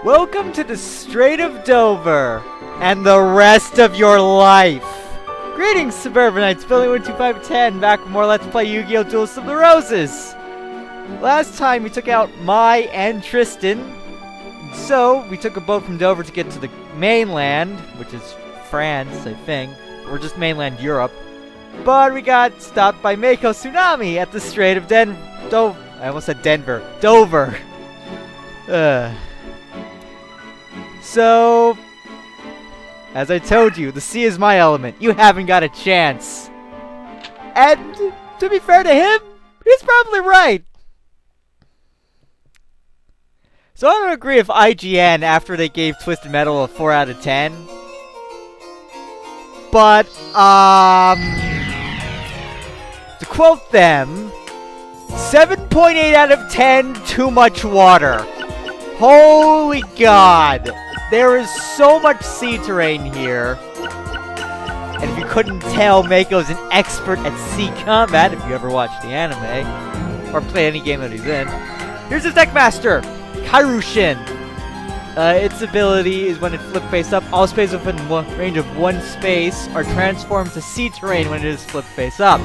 Welcome to the Strait of Dover and the rest of your life. Greetings, suburbanites. Billy12510 back with more Let's Play Yu-Gi-Oh! Duelists of the Roses. Last time we took out Mai and Tristan, so we took a boat from Dover to get to the mainland, which is France, I think, or just mainland Europe. But we got stopped by Mako Tsunami at the Strait of Dover. I almost said Denver. Dover. So, as I told you, the sea is my element. You haven't got a chance. And, to be fair to him, he's probably right. So I don't agree if IGN, after they gave Twisted Metal a 4 out of 10. But, to quote them, 7.8 out of 10, too much water. Holy God. There is so much sea terrain here. And if you couldn't tell, Mako's an expert at sea combat, if you ever watched the anime, or play any game that he's in. Here's his Deckmaster, Kairushin. Its ability is when it flipped face up, all spaces within range of one space are transformed to sea terrain when it is flipped face up.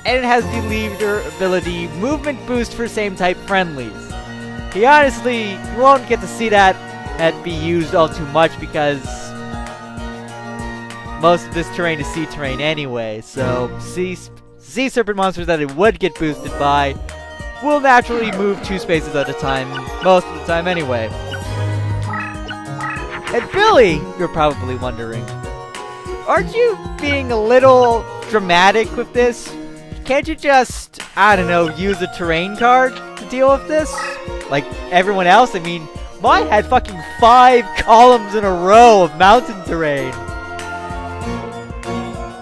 And it has the leader ability, Movement Boost for same type friendlies. He honestly, you won't get to see that be used all too much because most of this terrain is sea terrain anyway, so sea serpent monsters that it would get boosted by will naturally move 2 spaces at a time, most of the time anyway. And Billy, you're probably wondering, aren't you being a little dramatic with this? Can't you just, I don't know, use a terrain card to deal with this? Like everyone else? I mean, mine had fucking 5 columns in a row of mountain terrain.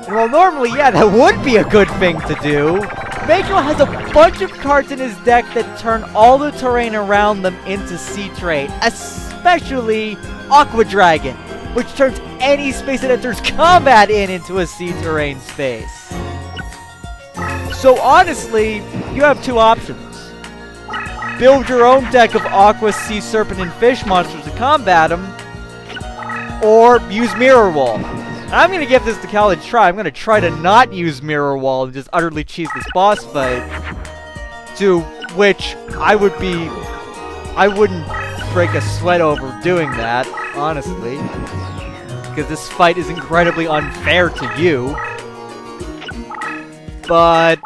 And while normally, yeah, that would be a good thing to do, Mako has a bunch of cards in his deck that turn all the terrain around them into sea terrain, especially Aqua Dragon, which turns any space that enters combat into a sea terrain space. So honestly, you have 2 options. Build your own deck of Aqua, Sea Serpent, and Fish monsters to combat them, or use Mirror Wall. I'm going to give this the college try. I'm going to try to not use Mirror Wall and just utterly cheese this boss fight, to which I wouldn't break a sweat over doing that, honestly, because this fight is incredibly unfair to you. But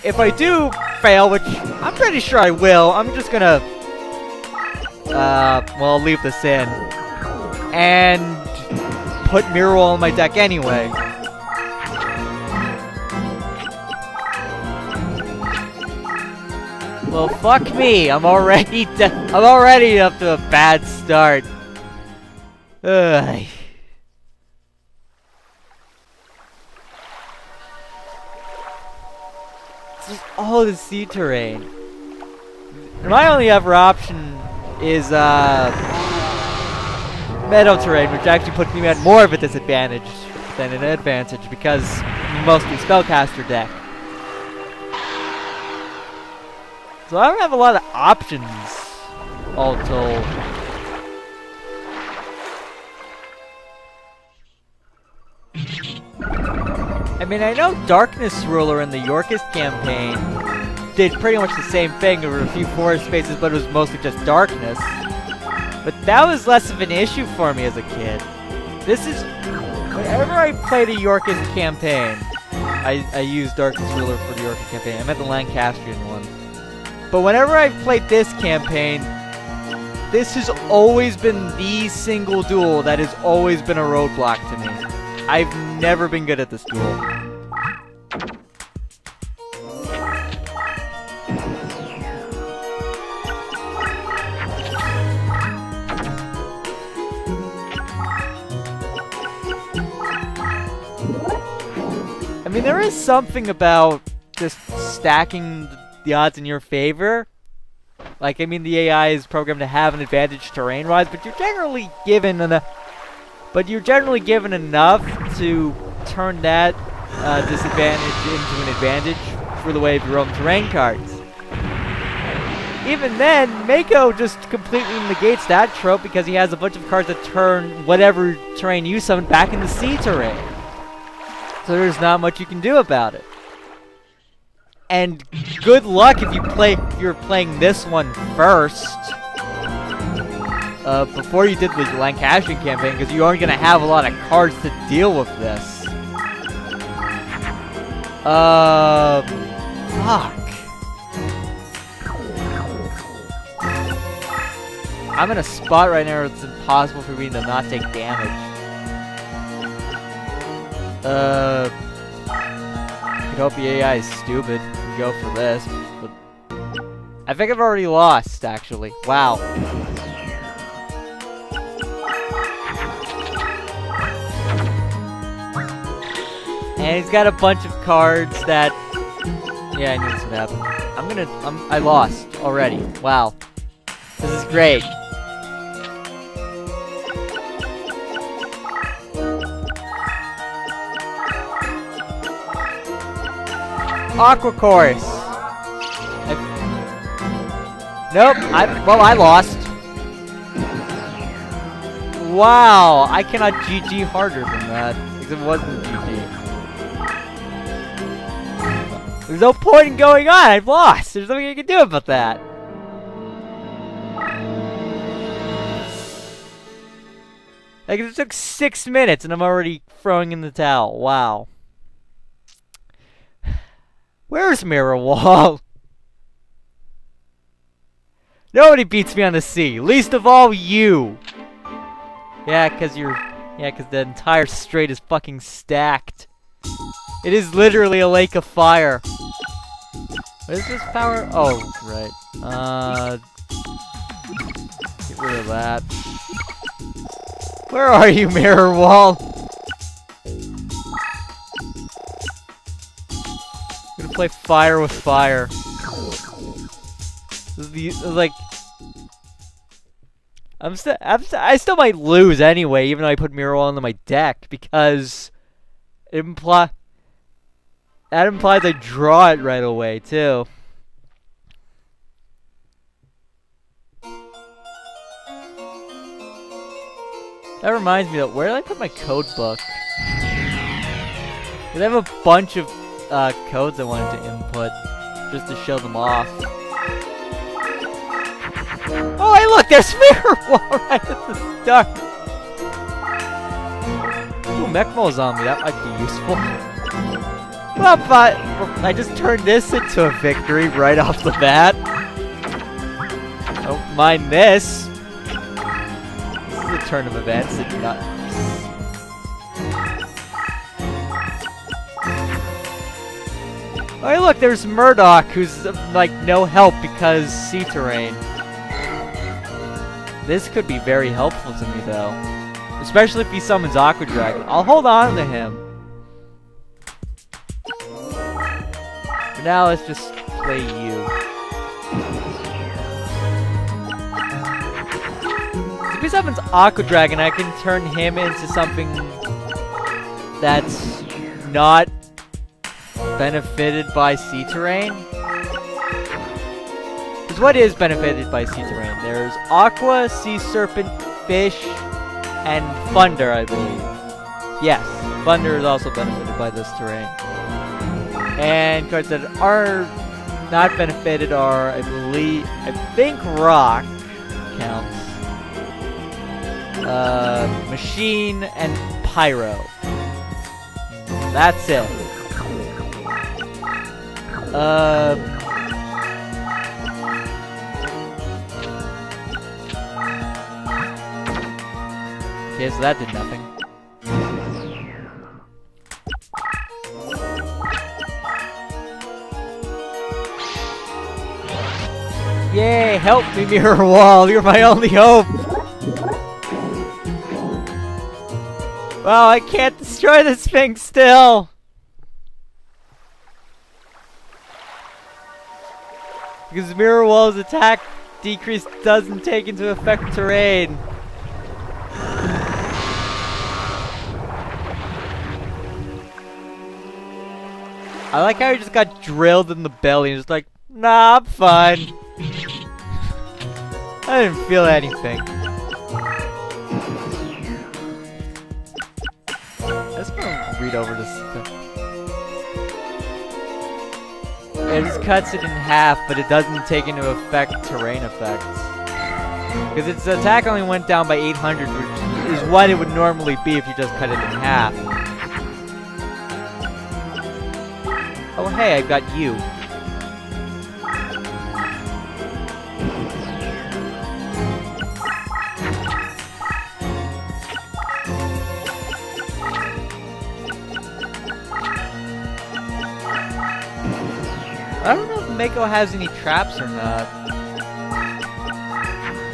if I do fail, which I'm pretty sure I will, I'm just gonna, well, leave this in and put Mirror Wall in my deck anyway. Well, fuck me. I'm already up to a bad start. Ugh. Just all the sea terrain. And my only other option is meadow terrain, which actually puts me at more of a disadvantage than an advantage because I'm mostly spellcaster deck. So I don't have a lot of options, all told. I mean, I know Darkness Ruler in the Yorkist campaign did pretty much the same thing. There were a few forest spaces, but it was mostly just darkness. But that was less of an issue for me as a kid. This is... Whenever I play the Yorkist campaign, I use Darkness Ruler for the Yorkist campaign. I meant the Lancastrian one. But whenever I've played this campaign, this has always been the single duel that has always been a roadblock to me. I've never been good at this duel. I mean, there is something about just stacking the odds in your favor. Like, I mean, the AI is programmed to have an advantage terrain-wise, but you're generally given enough to turn that disadvantage into an advantage through the way of your own terrain cards. even then, Mako just completely negates that trope because he has a bunch of cards that turn whatever terrain you summon back into sea terrain. So there's not much you can do about it. And good luck if you're playing this one first. Before you did the Lancashire campaign, because you aren't going to have a lot of cards to deal with this. Fuck. I'm in a spot right now where it's impossible for me to not take damage. I hope the AI is stupid and go for this, but I think I've already lost, actually. Wow. And he's got a bunch of cards that... Yeah, I knew this would happen. I lost already. Wow. This is great. Aqua Course. Nope. I lost. Wow. I cannot GG harder than that. Because it wasn't GG. There's no point in going on. I've lost. There's nothing I can do about that. Like, it took 6 minutes and I'm already throwing in the towel. Wow. Where's Mirror Wall? Nobody beats me on the sea. Least of all, you. Yeah, because the entire strait is fucking stacked. It is literally a lake of fire. What is this power? Oh, right. Get rid of that. Where are you, Mirror Wall? I'm gonna play fire with fire. Like, I still might lose anyway, even though I put Mirror Wall into my deck, because that implies I draw it right away too. That reminds me, where did I put my code book? I have a bunch of codes I wanted to input just to show them off. Oh, hey, look, there's Mirror Wall right at the start. Ooh, Mechmo Zombie, that might be useful. Well, but I just turned this into a victory right off the bat. Don't mind this. This is a turn of events. It's not. Oh, hey, look, there's Murdoch, who's like no help because sea terrain. This could be very helpful to me, though. Especially if he summons Aqua Dragon. I'll hold on to him. For now, let's just play you. If he summons Aqua Dragon, I can turn him into something that's not benefited by sea terrain. Because what is benefited by sea terrain? There's Aqua, Sea Serpent, Fish, and Thunder, I believe. Yes, Thunder is also benefited by this terrain. And cards that are not benefited are, I think Rock counts. Machine and Pyro. That's it. Okay, so that did nothing. Yay, help me, Mirror Wall, you're my only hope! Wow, I can't destroy this thing still! Because Mirror Wall's attack decrease doesn't take into effect terrain. I like how he just got drilled in the belly and just like, nah, I'm fine. I didn't feel anything. I just want to read over this. It just cuts it in half, but it doesn't take into effect terrain effects. Because its attack only went down by 800, which is what it would normally be if you just cut it in half. Oh hey, I got you. I don't know if Mako has any traps or not.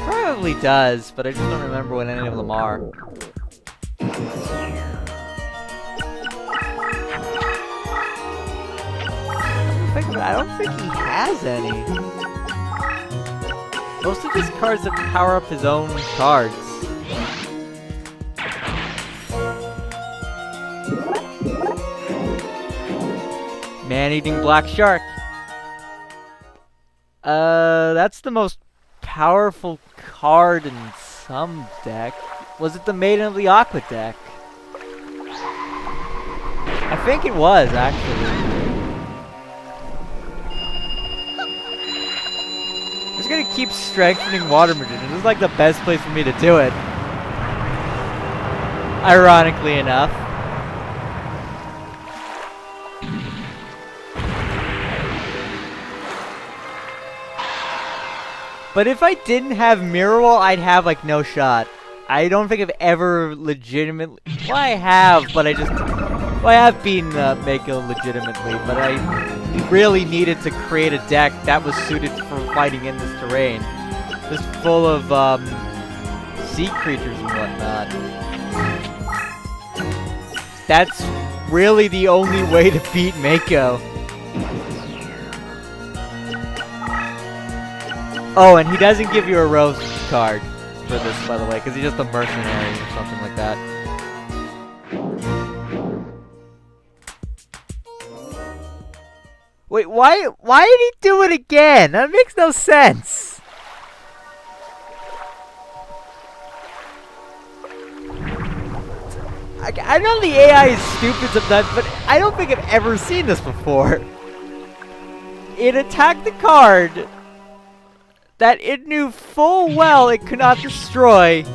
Probably does, but I just don't remember what any of them are. I don't think he has any. Most of his cards that power up his own cards. Man-eating black shark. That's the most powerful card in some deck. Was it the Maiden of the Aqua deck? I think it was, actually. I'm just gonna keep strengthening Water Magician. This is like the best place for me to do it. Ironically enough. But if I didn't have Mirror Wall, I'd have like no shot. I don't think I've ever legitimately... Well, I have, but I just... Well, I have beaten Mako legitimately, but I really needed to create a deck that was suited for fighting in this terrain. Just full of, sea creatures and whatnot. That's really the only way to beat Mako. Oh, and he doesn't give you a rose card for this, by the way, because he's just a mercenary or something like that. Wait, why did he do it again? That makes no sense. I know the AI is stupid sometimes, but I don't think I've ever seen this before. It attacked the card that it knew full well it could not destroy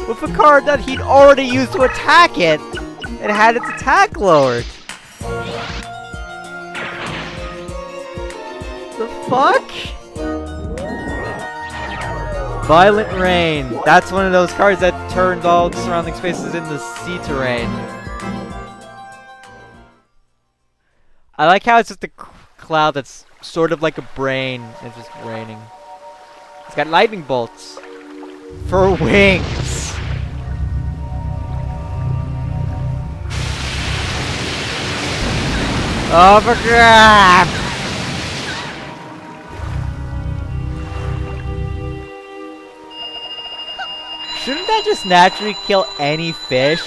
with a card that he'd already used to attack it and had its attack lowered. The fuck? Violent Rain. That's one of those cards that turns all the surrounding spaces into sea terrain. I like how it's just a cloud that's sort of like a brain. It's just raining. It's got lightning bolts for wings. Oh, for crap! Shouldn't that just naturally kill any fish?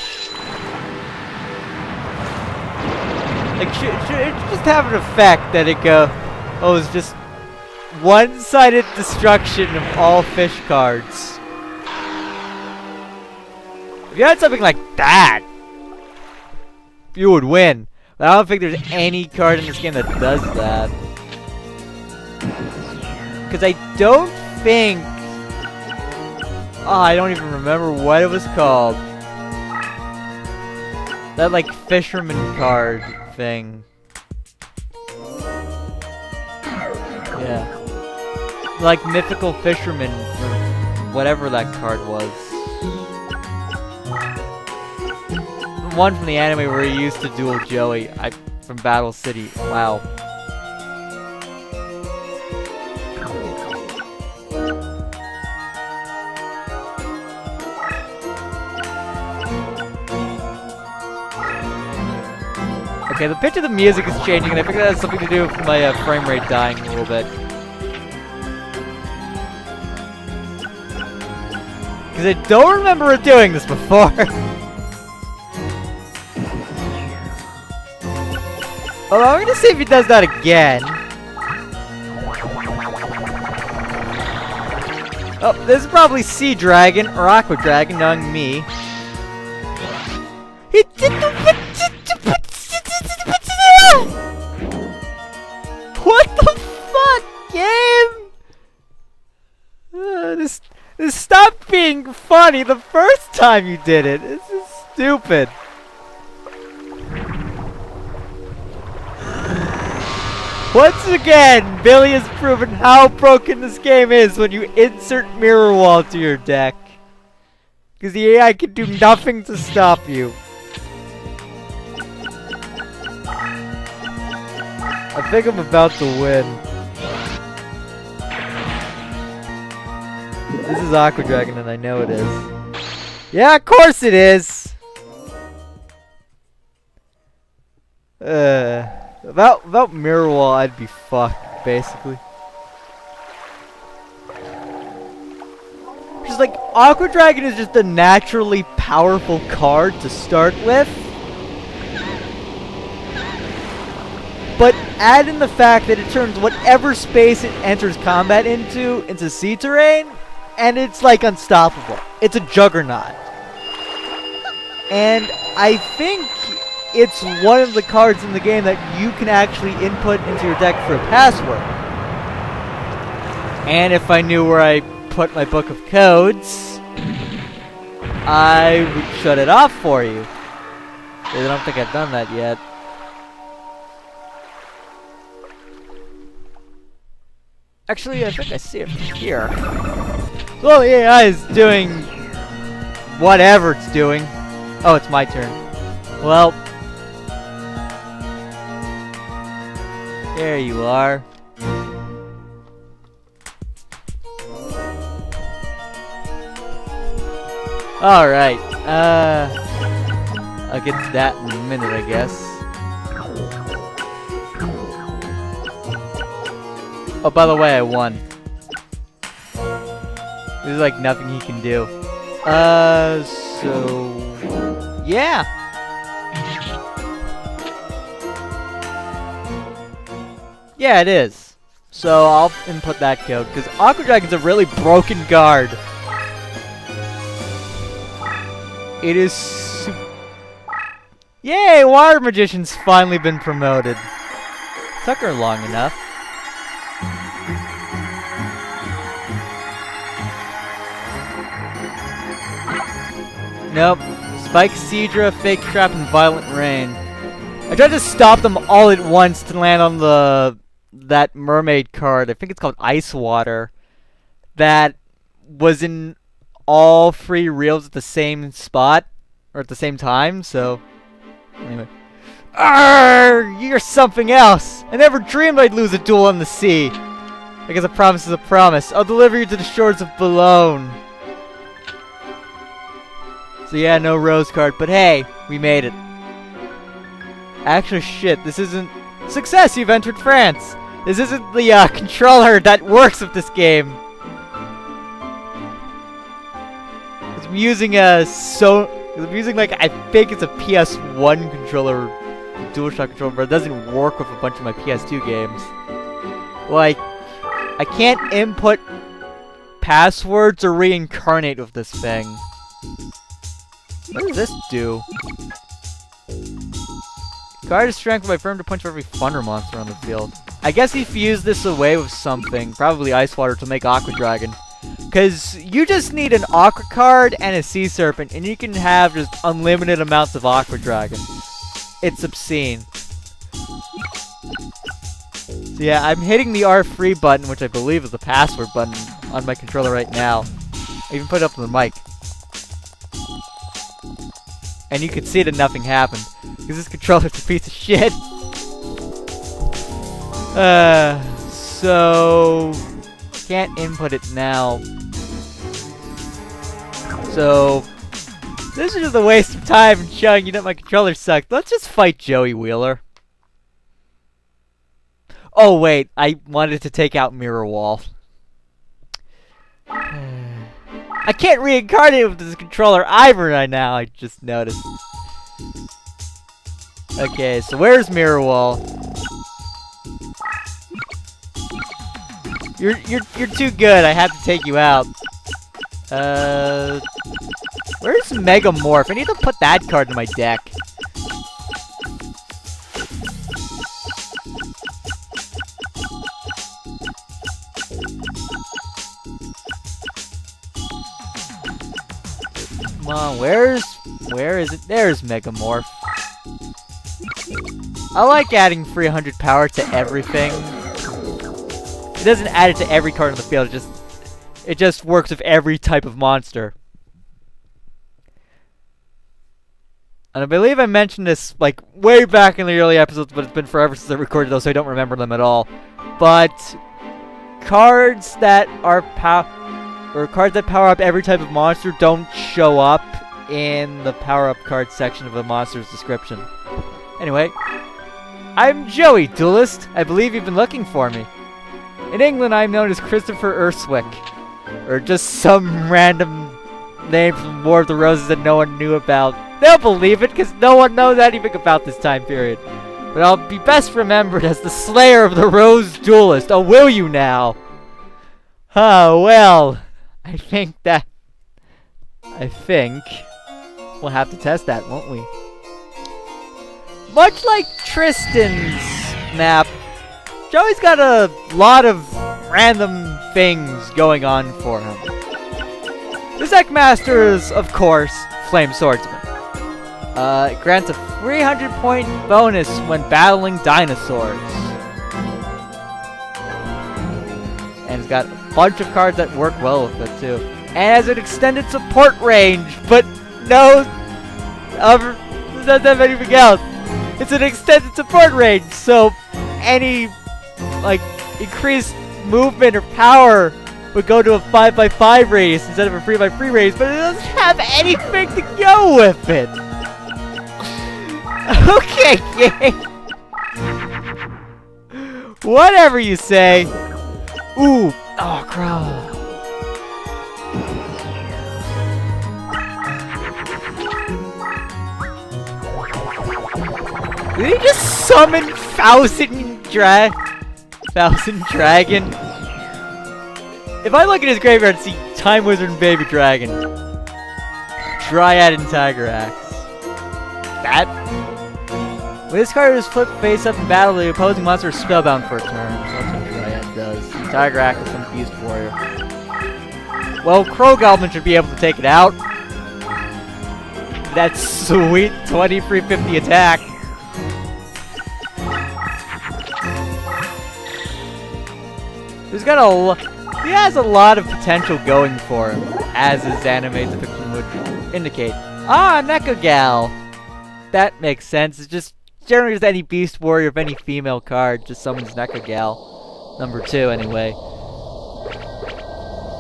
Like, should it just have an effect that it go, oh, it's just one-sided destruction of all fish cards. If you had something like that, you would win. But I don't think there's any card in this game that does that. Because I don't think... Oh, I don't even remember what it was called. That, like, fisherman card thing. Yeah. Like Mythical Fisherman, or whatever that card was. The one from the anime where he used to duel Joey from Battle City. Wow. Okay, the pitch of the music is changing, and I think that has something to do with my frame rate dying a little bit. Because I don't remember it doing this before. Well, I'm gonna see if he does that again. Oh, this is probably Sea Dragon or Aqua Dragon, knowing me. What the fuck, game? This stopped being funny the first time you did it. This is stupid. Once again, Billy has proven how broken this game is when you insert Mirror Wall to your deck. Because the AI can do nothing to stop you. I think I'm about to win. This is Aqua Dragon and I know it is. Yeah, of course it is! Without Mirror Wall, I'd be fucked, basically. Just like, Aqua Dragon is just a naturally powerful card to start with. But add in the fact that it turns whatever space it enters combat into sea terrain, and it's like unstoppable. It's a juggernaut. And I think it's one of the cards in the game that you can actually input into your deck for a password. And if I knew where I put my book of codes, I would shut it off for you. I don't think I've done that yet. Actually, I think I see it from here. Well, the AI is doing whatever it's doing. Oh, it's my turn. Well, there you are. Alright, I'll get to that in a minute, I guess. Oh, by the way, I won. There's like nothing he can do. So... yeah! Yeah, it is. So I'll input that code, because Aqua Dragon's a really broken guard. It is... yay! Water Magician's finally been promoted. Took her long enough. Nope. Spike, Seadra, Fake Trap, and Violent Rain. I tried to stop them all at once to land on that mermaid card. I think it's called Ice Water. That was in all 3 reels at the same spot. Or at the same time, so... anyway. Arrgh! You're something else! I never dreamed I'd lose a duel on the sea. I guess a promise is a promise. I'll deliver you to the shores of Boulogne. So yeah, no rose card, but hey, we made it. Actually, shit, this isn't... success, you've entered France! This isn't the controller that works with this game. I'm using I'm using like, I think it's a PS1 controller, DualShock controller, but it doesn't work with a bunch of my PS2 games. Like, I can't input passwords or reincarnate with this thing. What does this do? Guard is strength by firm to punch for every thunder monster on the field. I guess he fused this away with something, probably Ice Water, to make Aqua Dragon. Because you just need an Aqua card and a Sea Serpent, and you can have just unlimited amounts of Aqua Dragon. It's obscene. So yeah, I'm hitting the R3 button, which I believe is the password button, on my controller right now. I even put it up on the mic. And you can see that nothing happened. Because this controller's a piece of shit. So... can't input it now. So... this is just a waste of time showing you that my controller sucked. Let's just fight Joey Wheeler. Oh wait, I wanted to take out Mirror Wall. I can't reincarnate with this controller either right now, I just noticed. Okay, so where's Mirror Wall? You're too good, I have to take you out. Where's Mega Morph? I need to put that card in my deck. Come on, where is it? There's Mega Morph. I like adding 300 power to everything. It doesn't add it to every card on the field, it just works with every type of monster. And I believe I mentioned this like way back in the early episodes, but it's been forever since I recorded those, so I don't remember them at all. But cards that are cards that power up every type of monster don't show up in the power-up card section of the monster's description. Anyway, I'm Joey, Duelist. I believe you've been looking for me. In England, I'm known as Christopher Urswick, or just some random name from War of the Roses that no one knew about. They'll believe it, because no one knows anything about this time period. But I'll be best remembered as the Slayer of the Rose Duelist. Oh, will you now? Oh, well, I think we'll have to test that, won't we? Much like Tristan's map, Joey's got a lot of random things going on for him. The Deckmaster is, of course, Flame Swordsman. It grants a 300-point bonus when battling dinosaurs. And it's got a bunch of cards that work well with it, too. And has an extended support range, but no doesn't have anything else. It's an extended support range, so any increased movement or power would go to a 5x5 radius instead of a 3x3 radius, but it doesn't have anything to go with it. Okay, game. Whatever you say. Ooh, oh, crap. Did he just summon Thousand Dragon? If I look at his graveyard and see Time Wizard and Baby Dragon, Dryad and Tiger Axe. That? When this card is flipped face up in battle, the opposing monster is spellbound for a turn. That's what Dryad does. Tiger Axe is some Beast Warrior. Well, Crow Goblin should be able to take it out. That sweet 2350 attack. He has a lot of potential going for him, as his anime depiction would indicate. Ah, Mecha Gal! That makes sense. It's just generally just any Beast Warrior of any female card just summons Mecha Gal. Number 2, anyway.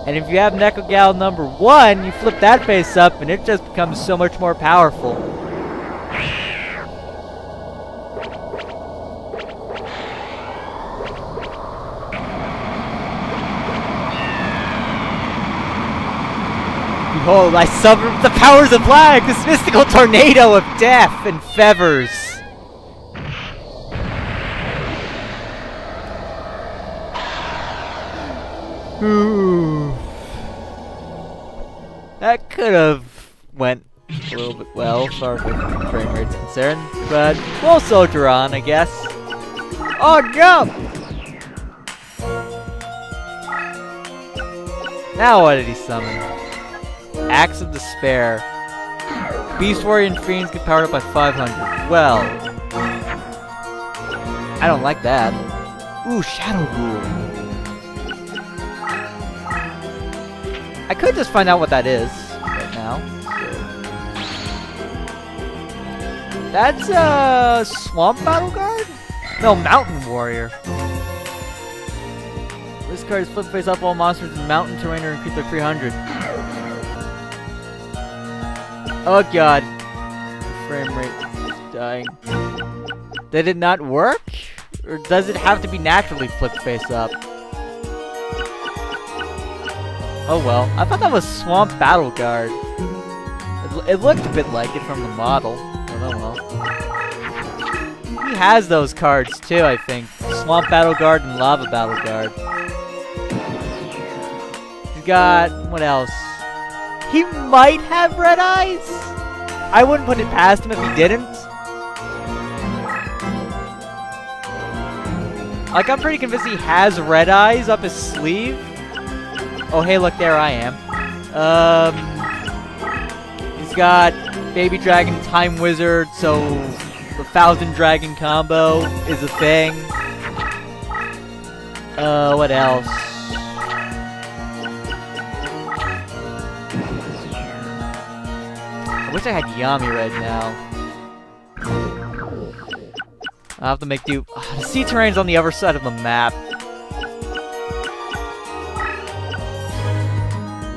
And if you have Mecha Gal number 1, you flip that face up and it just becomes so much more powerful. Behold, I suffer the powers of lag, this mystical tornado of death and fevers. Ooh. That could have went a little bit well, as far as the frame rate's concerned, but we'll soldier on, I guess. Oh no! Now what did he summon? Axe of Despair. Beast Warrior and Fiends get powered up by 500. Well, I don't like that. Ooh, Shadow Ghoul. I could just find out what that is right now. So. That's a Swamp Battle Guard? No, Mountain Warrior. This card is flip face up. All monsters in mountain terrain are increased by 300. Oh god. The frame rate is dying. Did it not work? Or does it have to be naturally flipped face up? Oh well. I thought that was Swamp Battle Guard. It looked a bit like it from the model. Oh well. He has those cards too, I think. Swamp Battle Guard and Lava Battle Guard. He's got... what else? He might have red eyes. I wouldn't put it past him if he didn't. Like, I'm pretty convinced he has red eyes up his sleeve. Oh, hey, look, there I am. He's got Baby Dragon, Time Wizard, so the 1,000 Dragon combo is a thing. What else? I wish I had Yami right now. I'll have to make do. The sea terrain's on the other side of the map.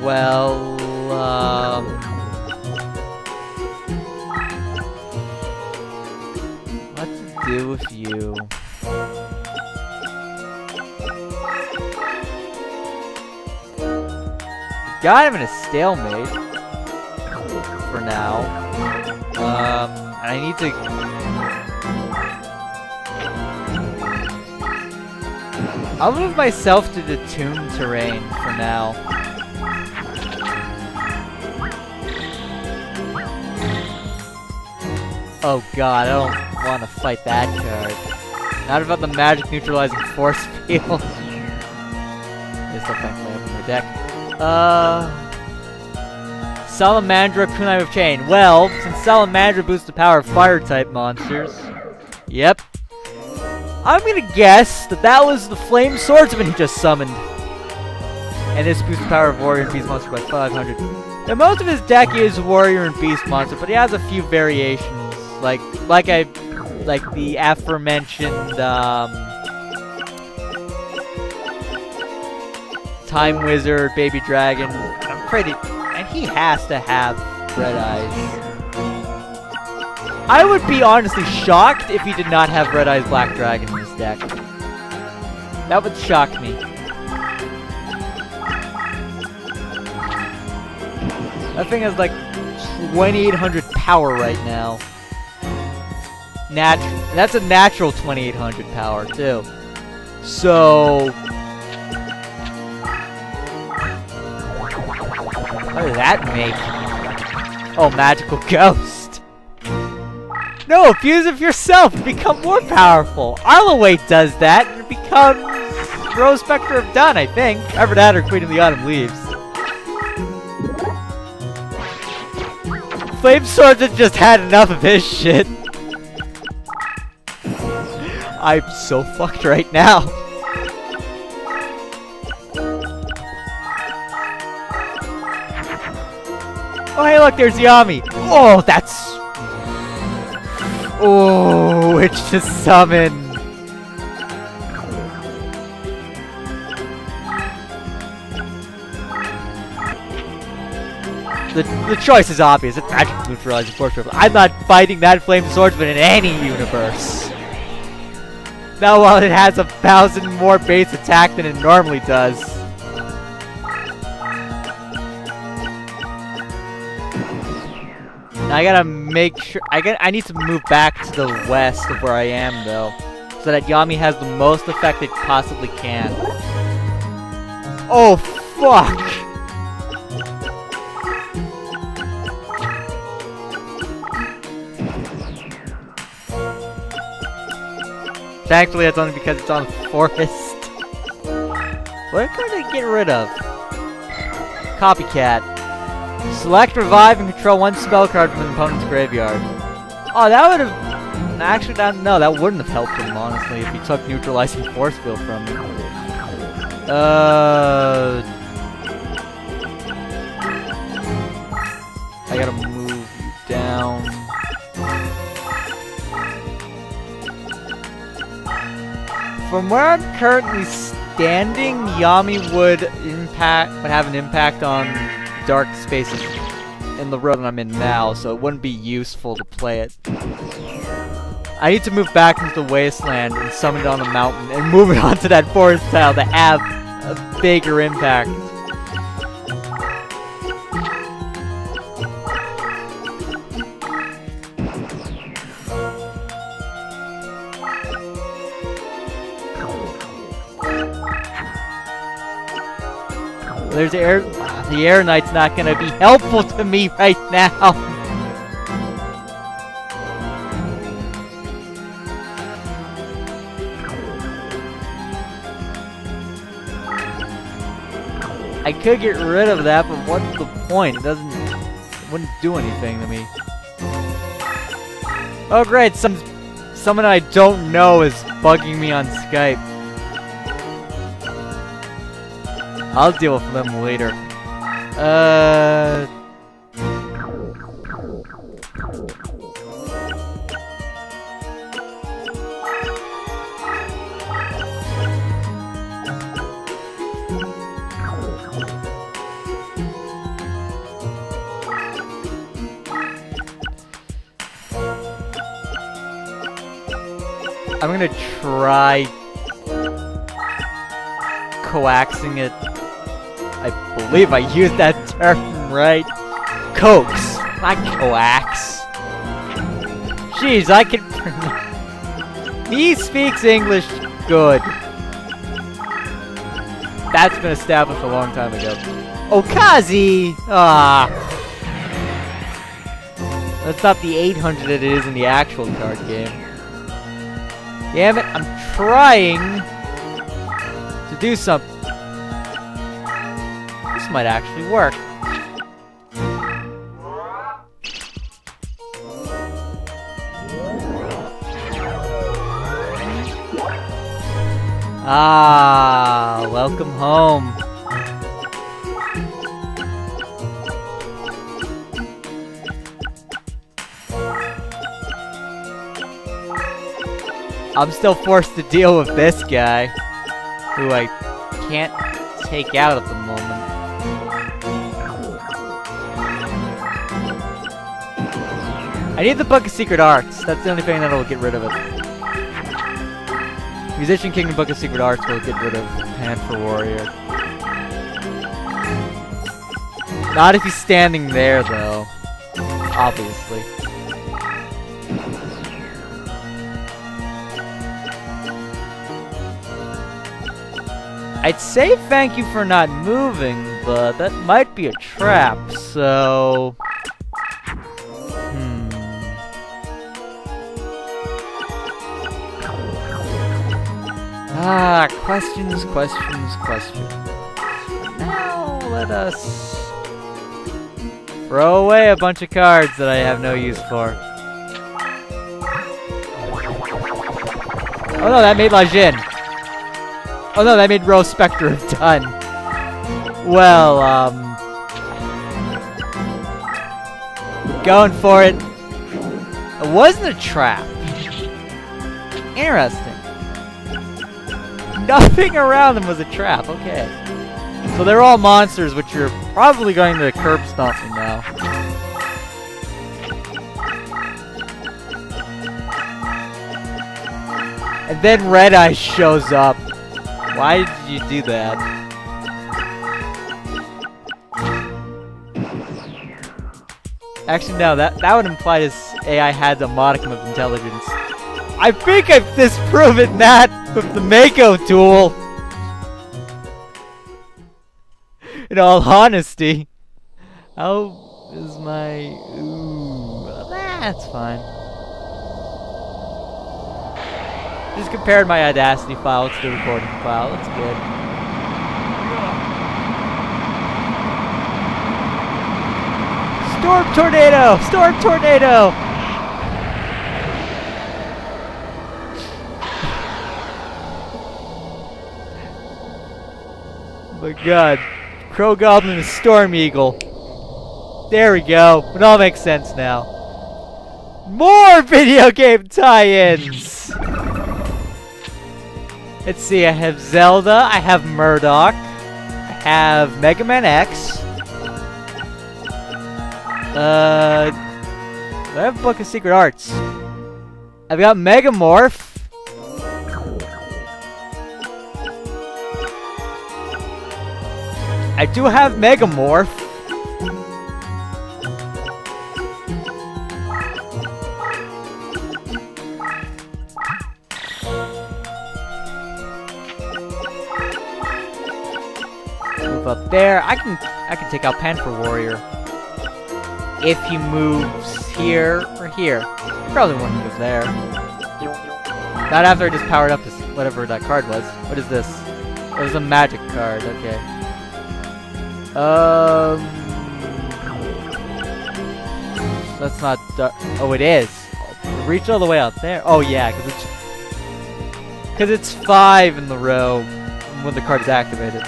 Well, what to do with you? Got him in a stalemate for now. And I need to. I'll move myself to the tomb terrain for now. Oh god, I don't want to fight that card. Not about the magic neutralizing force field. There's still thankfully up in my deck. Salamandra, Kunai with Chain. Well, since Salamandra boosts the power of fire type monsters. Yep. I'm gonna guess that that was the Flame Swordsman he just summoned. And this boosts the power of Warrior and Beast monster by 500. Now, most of his deck is Warrior and Beast monster, but he has a few variations. Like the aforementioned, Time Wizard, Baby Dragon. And he has to have red eyes. I would be honestly shocked if he did not have Red Eyes Black Dragon in his deck. That would shock me. That thing has like 2,800 power right now. That's a natural 2,800 power too. So what does that make? Oh, Magical Ghost. No, abuse of yourself and become more powerful. Arloway does that and it becomes Rose Spectre of Dawn, I think. Either that or Queen of the Autumn Leaves. Flame Swords have just had enough of this shit. I'm so fucked right now. Oh, hey, look, there's Yami. Oh, that's... Oh, it's to summon. The choice is obvious. It's magic neutralizing force field. I'm not fighting that Flame Swordsman in any universe. Now, while it has 1,000 more base attack than it normally does. Now I gotta make sure I need to move back to the west of where I am though, so that Yami has the most effect it possibly can. Oh fuck! Thankfully that's only because it's on forest. What card did I get rid of? Copycat. Select, revive, and control one spell card from an opponent's graveyard. Oh, that would have... Actually, no, that wouldn't have helped him, honestly, if he took neutralizing force field from me. I gotta move you down. From where I'm currently standing, Yami would have an impact on dark spaces in the road I'm in now, so it wouldn't be useful to play it. I need to move back into the wasteland and summon it on the mountain and move it onto that forest tile to have a bigger impact. There's air. The Air Knight's not gonna be helpful to me right now. I could get rid of that, but what's the point? It wouldn't do anything to me. Oh great, someone I don't know is bugging me on Skype. I'll deal with them later. I'm gonna try coaxing it. I believe I used that term right. Coax, not coax. Jeez, I can. He speaks English good. That's been established a long time ago. Okazi! Ah. That's not the 800 it is in the actual card game. Damn it, I'm trying to do something. This might actually work. Ah, welcome home. I'm still forced to deal with this guy, who I can't take out at the moment. I need the Book of Secret Arts. That's the only thing that'll get rid of it. Musician King and Book of Secret Arts will get rid of Panther Warrior. Not if he's standing there, though. Obviously. I'd say thank you for not moving, but that might be a trap, so... Ah, questions. Now let us throw away a bunch of cards that I have no use for. Oh no, that made Lajin. Oh no, that made Rose Spectre of Dun. Well, going for it. It wasn't a trap. Interesting. Nothing around them was a trap, okay. So they're all monsters, which you're probably going to curb stomp me now. And then Red Eye shows up. Why did you do that? Actually, no, that would imply this AI had a modicum of intelligence. I think I've disproven that with the Mako tool. In all honesty. How is my... Ooh, that's fine. Just compared my Audacity file to the recording file. That's good. Storm Tornado! Storm Tornado! Oh my god. Crow Goblin is Storm Eagle. There we go. It all makes sense now. More video game tie-ins! Let's see, I have Zelda, I have Murdoch, I have Mega Man X. I have Book of Secret Arts. I've got Megamorph. I do have Megamorph. Move up there. I can I can take out Panther Warrior. If he moves here or here. Probably won't move there. Not after I just powered up this, whatever that card was. What is this? It was a magic card, okay. That's not, oh it is. Reach all the way out there. Oh yeah, because it's 5 in the row when the card is activated.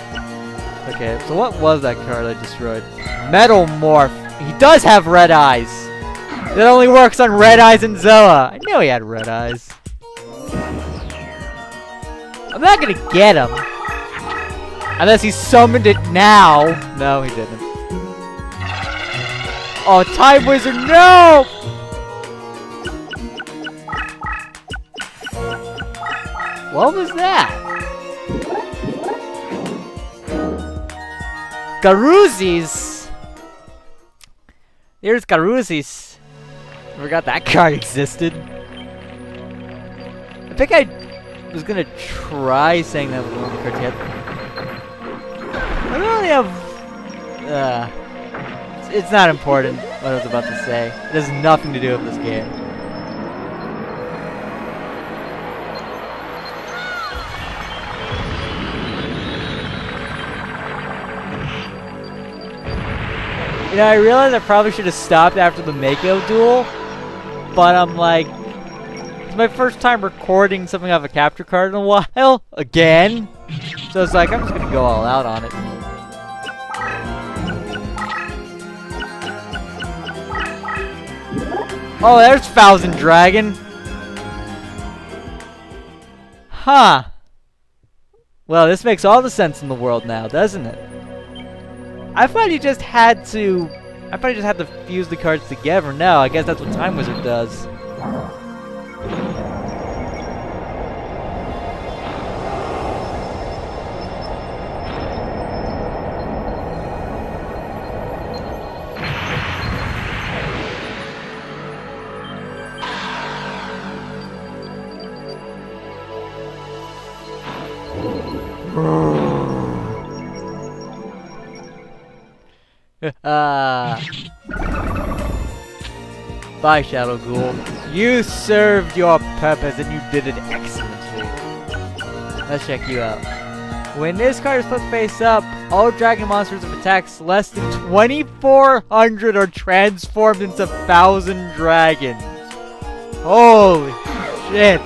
Okay, so what was that card I destroyed? Metal Morph. He does have red eyes. It only works on red eyes and Zoa. I knew he had red eyes. I'm not gonna get him. Unless he summoned it now. No, he didn't. Oh, Time Wizard, no! What was that? Garuzzi's. Here's Garuzzi's. I forgot that card existed. I think I was gonna try saying that with one of the cards yet. I really have. It's not important what I was about to say. It has nothing to do with this game. You know, I realized I probably should have stopped after the Mako duel, but I'm like, it's my first time recording something off a capture card in a while, again, so it's like, I'm just gonna go all out on it. Oh, there's Thousand Dragon! Huh. Well, this makes all the sense in the world now, doesn't it? I thought you just had to fuse the cards together. No, I guess that's what Time Wizard does. Bye, Shadow Ghoul. You served your purpose and you did it excellently. Let's check you out. When this card is put face up, all dragon monsters with attacks less than 2,400 are transformed into 1,000 dragons. Holy shit.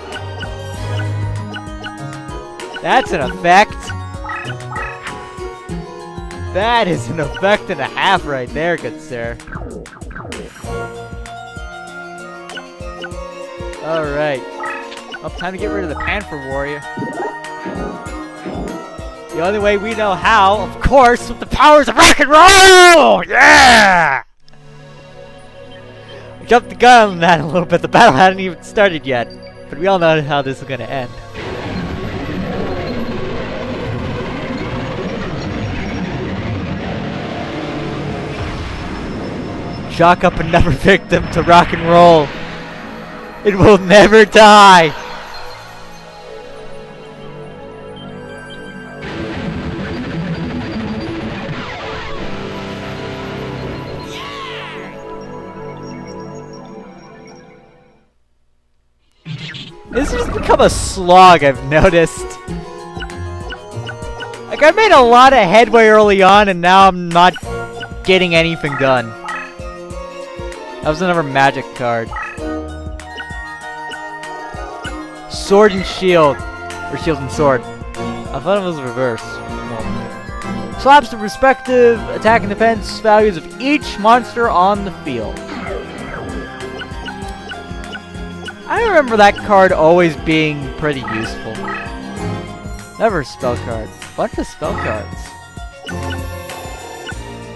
That's an effect. That is an effect and a half right there, good sir. Alright. Well, time to get rid of the Panther Warrior. The only way we know how, of course, with the powers of rock and roll! Yeah! I jumped the gun on that a little bit. The battle hadn't even started yet. But we all know how this is going to end. Chalk up another victim to rock and roll. It will never die. This has become a slog, I've noticed. Like, I made a lot of headway early on, and now I'm not getting anything done. That was another magic card. Sword and shield. Or shield and sword. I thought it was reverse. No. Slaps the respective attack and defense values of each monster on the field. I remember that card always being pretty useful. Never a spell card. Bunch of spell cards.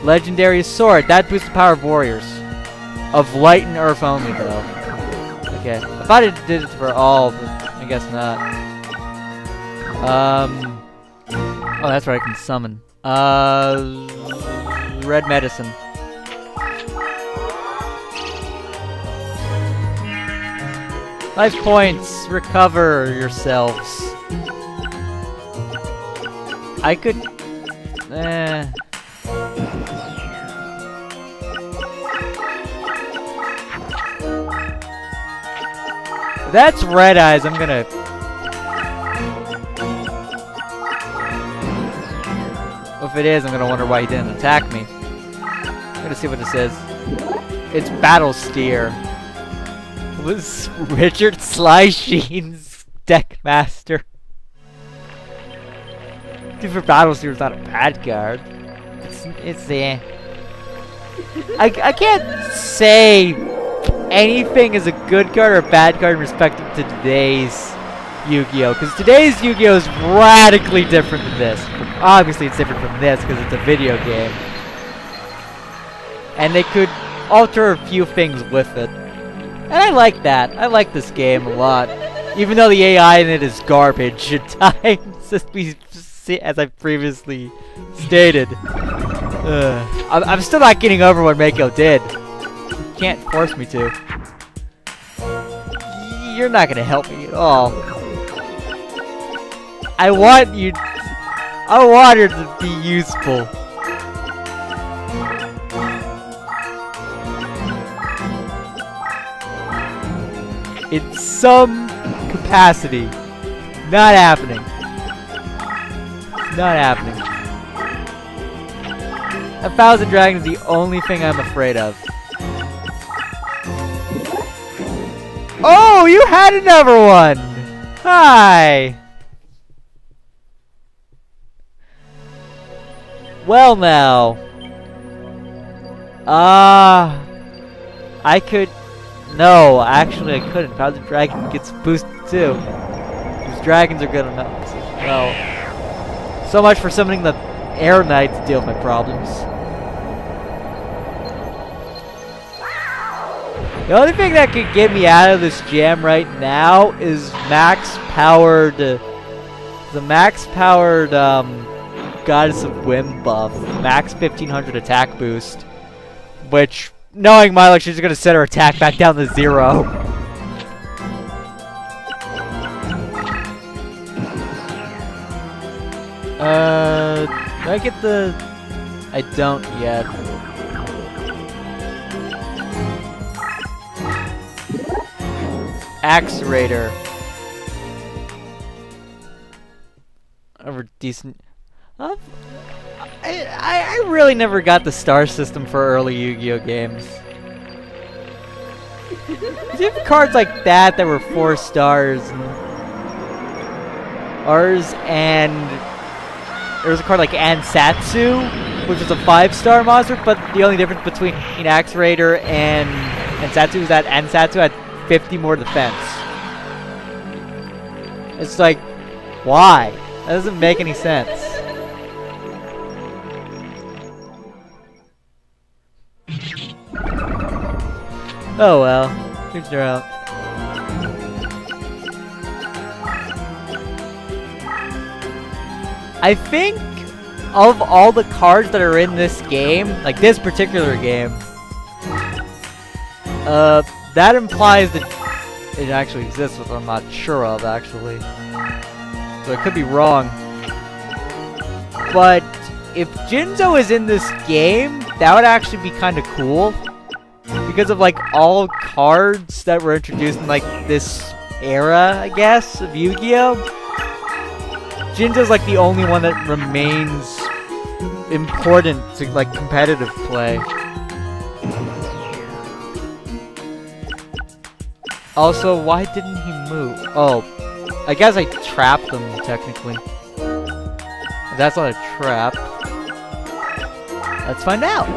Legendary sword. That boosts the power of warriors. Of light and earth only, though. Okay. I thought it did it for all, but I guess not. Oh, that's right, I can summon. Red medicine. Life points. Recover yourselves. I could... That's Red Eyes. I'm gonna... If it is, I'm gonna wonder why he didn't attack me. I'm gonna see what this is. It's Battle Steer. It was Richard Sly Sheen's deck master. Dude, for Battle Steer, it's not a bad card. It's the... I can't say anything is a good card or a bad card in respect to today's Yu-Gi-Oh! Because today's Yu-Gi-Oh! Is radically different than this. Obviously, it's different from this because it's a video game. And they could alter a few things with it. And I like that. I like this game a lot. Even though the AI in it is garbage at times, as I previously stated. I'm still not getting over what Mako did. You can't force me to. You're not gonna help me at all. I want her to be useful. In some capacity. Not happening. Not happening. 1,000 Dragons is the only thing I'm afraid of. Oh, you had another one! Hi! Well now. I could... No, actually I couldn't. 1,000 Dragon gets boosted too. Because dragons are good enough. Well, so much for summoning the Air Knight to deal with my problems. The only thing that could get me out of this jam right now is max-powered... The max-powered, Goddess of Whim buff. Max 1500 attack boost. Which, knowing my luck, she's gonna set her attack back down to 0. Do I get the... I don't yet. Accelerator. Over decent... I really never got the star system for early Yu-Gi-Oh games. You have cards like that were 4 stars. Ours, and there was a card like Ansatsu, which was a 5-star monster, but the only difference between Accelerator and Ansatsu is that Ansatsu had 50 more defense. It's like, why? That doesn't make any sense. Oh well, things are out. I think of all the cards that are in this game, like this particular game, that implies that it actually exists, which I'm not sure of, actually. So I could be wrong. But if Jinzo is in this game, that would actually be kind of cool. Because of, like, all cards that were introduced in, like, this era, I guess, of Yu-Gi-Oh! Jinzo's, like, the only one that remains important to, like, competitive play. Also, why didn't he move? Oh, I guess I trapped him, technically. That's not a trap. Let's find out.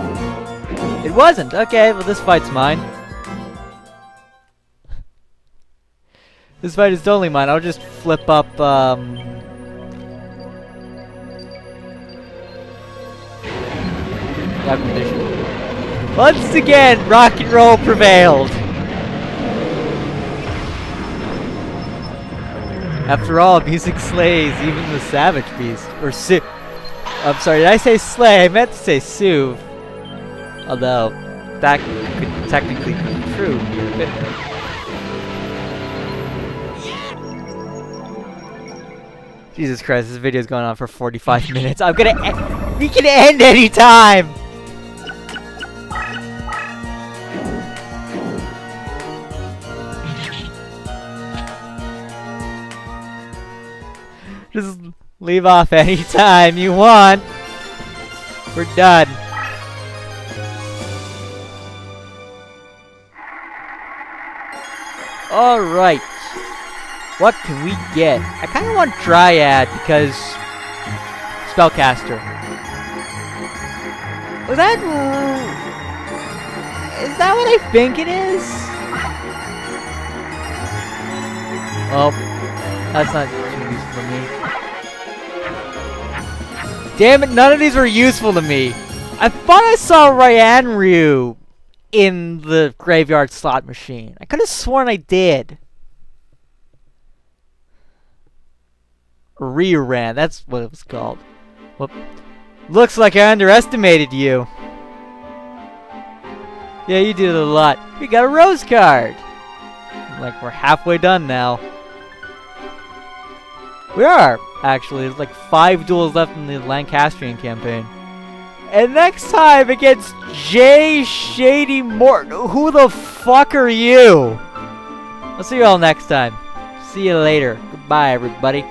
It wasn't. Okay, well this fight's mine. This fight is totally mine. I'll just flip up, acquisition. Once again, rock and roll prevailed. After all, music slays even the Savage Beast. Or I'm sorry, did I say slay? I meant to say soothe. Although, that could technically be true here. Jesus Christ, this video's going on for 45 minutes. I'm gonna We can end anytime! Just leave off anytime you want. We're done. Alright. What can we get? I kind of want Dryad because Spellcaster. Is that what I think it is? Oh, that's not too useful to me. Damn it, none of these were useful to me. I thought I saw Ryu in the graveyard slot machine. I could have sworn I did. Rerun, that's what it was called. Whoop. Looks like I underestimated you. Yeah, you did a lot. We got a rose card. Like, we're halfway done now. We are, actually. There's like 5 duels left in the Lancastrian campaign. And next time against J. Shady Morton. Who the fuck are you? I'll see you all next time. See you later. Goodbye, everybody.